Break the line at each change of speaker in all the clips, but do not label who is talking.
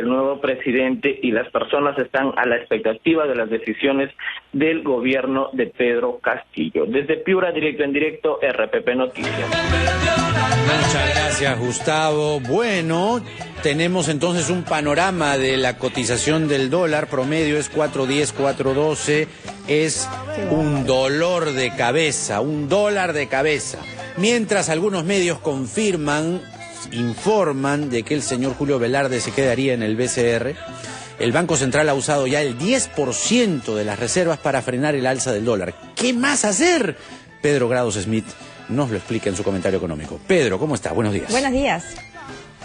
El nuevo presidente y las personas están a la expectativa de las decisiones del gobierno de Pedro Castillo. Desde Piura, directo en directo, RPP Noticias.
Muchas gracias, Gustavo. Bueno, tenemos entonces un panorama de la cotización del dólar. Promedio es 4.10, 4.12. Es un dolor de cabeza, un dólar de cabeza. Mientras algunos medios informan de que el señor Julio Velarde se quedaría en el BCR, el Banco Central ha usado ya el 10% de las reservas para frenar el alza del dólar. ¿Qué más hacer? Pedro Grados Smith nos lo explica en su comentario económico. Pedro, ¿cómo está? Buenos días.
Buenos días.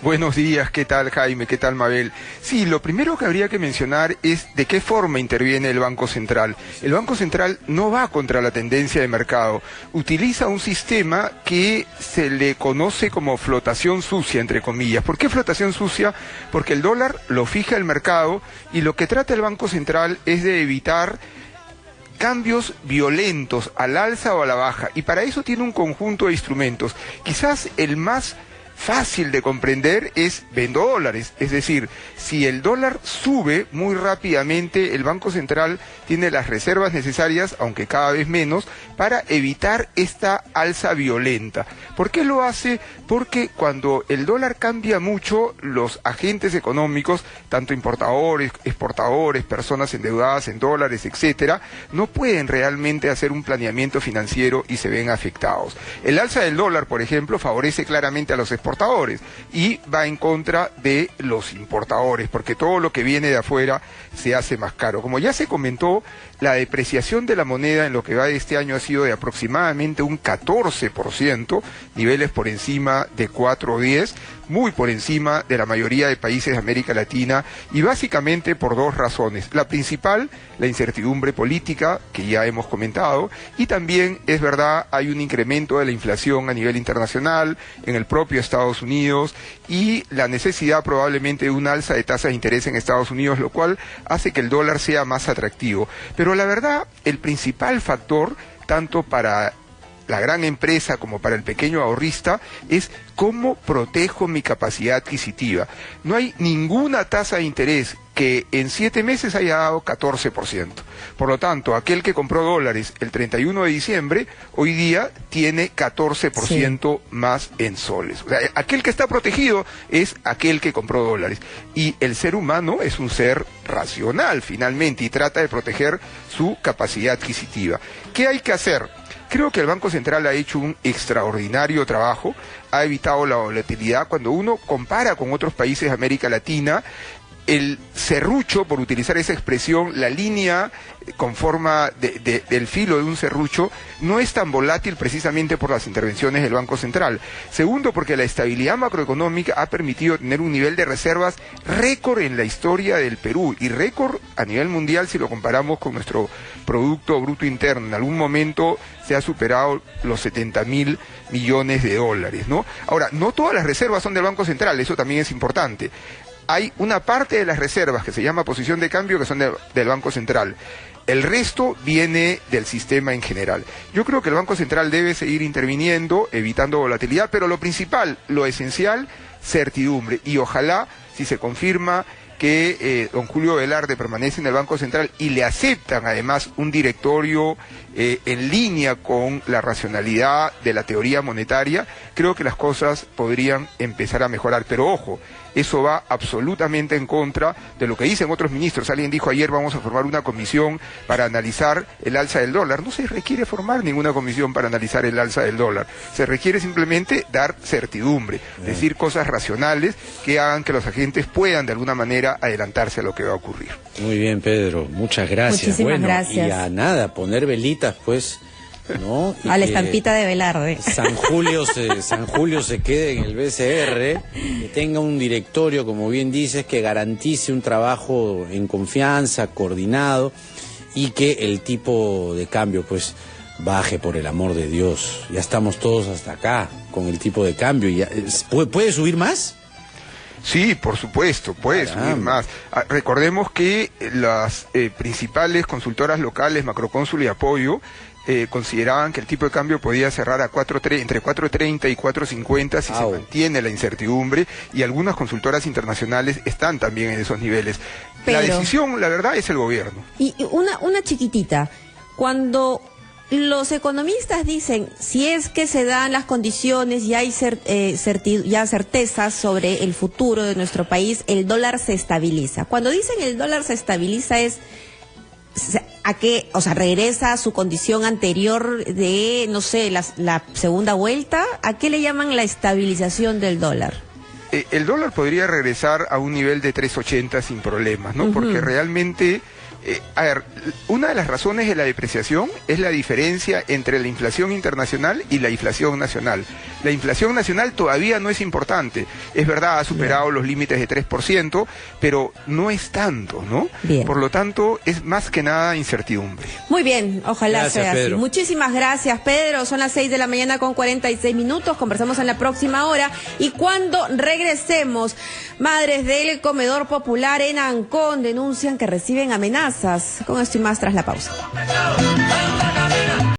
Buenos días, ¿qué tal Jaime? ¿Qué tal Mabel? Sí, lo primero que habría que mencionar es de qué forma interviene el Banco Central. El Banco Central no va contra la tendencia de mercado, utiliza un sistema que se le conoce como flotación sucia, entre comillas. ¿Por qué flotación sucia? Porque el dólar lo fija el mercado y lo que trata el Banco Central es de evitar cambios violentos al alza o a la baja, y para eso tiene un conjunto de instrumentos. Quizás el más fácil de comprender es vendo dólares, es decir, si el dólar sube muy rápidamente, el Banco Central tiene las reservas necesarias, aunque cada vez menos, para evitar esta alza violenta. ¿Por qué lo hace? Porque cuando el dólar cambia mucho, los agentes económicos, tanto importadores, exportadores, personas endeudadas en dólares, etcétera, no pueden realmente hacer un planeamiento financiero y se ven afectados. El alza del dólar, por ejemplo, favorece claramente a los exportadores y va en contra de los importadores, porque todo lo que viene de afuera se hace más caro. Como ya se comentó, la depreciación de la moneda en lo que va de este año ha sido de aproximadamente un 14%, niveles por encima de 4.10, muy por encima de la mayoría de países de América Latina, y básicamente por dos razones. La principal, la incertidumbre política, que ya hemos comentado, y también, es verdad, hay un incremento de la inflación a nivel internacional, en el propio Estados Unidos, y la necesidad probablemente de un alza de tasas de interés en Estados Unidos, lo cual hace que el dólar sea más atractivo. Pero la verdad, el principal factor, tanto para la gran empresa como para el pequeño ahorrista, es cómo protejo mi capacidad adquisitiva. No hay ninguna tasa de interés que en 7 meses haya dado 14%. Por lo tanto, aquel que compró dólares el 31 de diciembre, hoy día tiene 14% más en soles. O sea, aquel que está protegido es aquel que compró dólares. Y el ser humano es un ser racional, finalmente, y trata de proteger su capacidad adquisitiva. ¿Qué hay que hacer? Creo que el Banco Central ha hecho un extraordinario trabajo, ha evitado la volatilidad. Cuando uno compara con otros países de América Latina, el serrucho, por utilizar esa expresión, la línea con forma del filo de un serrucho, no es tan volátil precisamente por las intervenciones del Banco Central. Segundo, porque la estabilidad macroeconómica ha permitido tener un nivel de reservas récord en la historia del Perú, y récord a nivel mundial si lo comparamos con nuestro Producto Bruto Interno. En algún momento se ha superado los 70.000 millones de dólares, ¿no? Ahora, no todas las reservas son del Banco Central, eso también es importante. Hay una parte de las reservas que se llama posición de cambio que son del Banco Central. El resto viene del sistema en general. Yo creo que el Banco Central debe seguir interviniendo, evitando volatilidad, pero lo principal, lo esencial, certidumbre. Y ojalá, si se confirma que don Julio Velarde permanece en el Banco Central y le aceptan además un directorio en línea con la racionalidad de la teoría monetaria, creo que las cosas podrían empezar a mejorar. Pero ojo, eso va absolutamente en contra de lo que dicen otros ministros. Alguien dijo ayer, vamos a formar una comisión para analizar el alza del dólar. No se requiere formar ninguna comisión para analizar el alza del dólar. Se requiere simplemente dar certidumbre, decir cosas racionales que hagan que los agentes puedan de alguna manera adelantarse a lo que va a ocurrir.
Muy bien, Pedro, muchas gracias.
Muchísimas gracias.
Y a nada, poner velitas, pues, ¿no? Y
a la estampita de Velarde.
San Julio se quede en el BCR, que tenga un directorio, como bien dices, que garantice un trabajo en confianza, coordinado, y que el tipo de cambio, pues, baje, por el amor de Dios. Ya estamos todos hasta acá con el tipo de cambio. Y ya, ¿puede subir más?
Sí, por supuesto, puede subir más. Recordemos que las principales consultoras locales, Macrocónsul y Apoyo, consideraban que el tipo de cambio podía cerrar a entre 4.30 y 4.50 si se mantiene la incertidumbre, y algunas consultoras internacionales están también en esos niveles. La decisión, la verdad, es el gobierno.
Y una chiquitita, cuando los economistas dicen, si es que se dan las condiciones y hay ya certezas sobre el futuro de nuestro país, el dólar se estabiliza. Cuando dicen el dólar se estabiliza es ¿a qué? O sea, regresa a su condición anterior de, no sé, la segunda vuelta. ¿A qué le llaman la estabilización del dólar?
El dólar podría regresar a un nivel de 3.80 sin problemas, ¿no? Porque realmente, a ver, una de las razones de la depreciación es la diferencia entre la inflación internacional y la inflación nacional. La inflación nacional todavía no es importante. Es verdad, ha superado los límites de 3%, pero no es tanto, ¿no?
Bien.
Por lo tanto, es más que nada incertidumbre.
Muy bien, ojalá sea así.
Pedro.
Muchísimas gracias, Pedro. Son las 6 de la mañana con 46 minutos. Conversamos en la próxima hora. Y cuando regresemos, madres del comedor popular en Ancón denuncian que reciben amenazas. Con esto y más tras la pausa.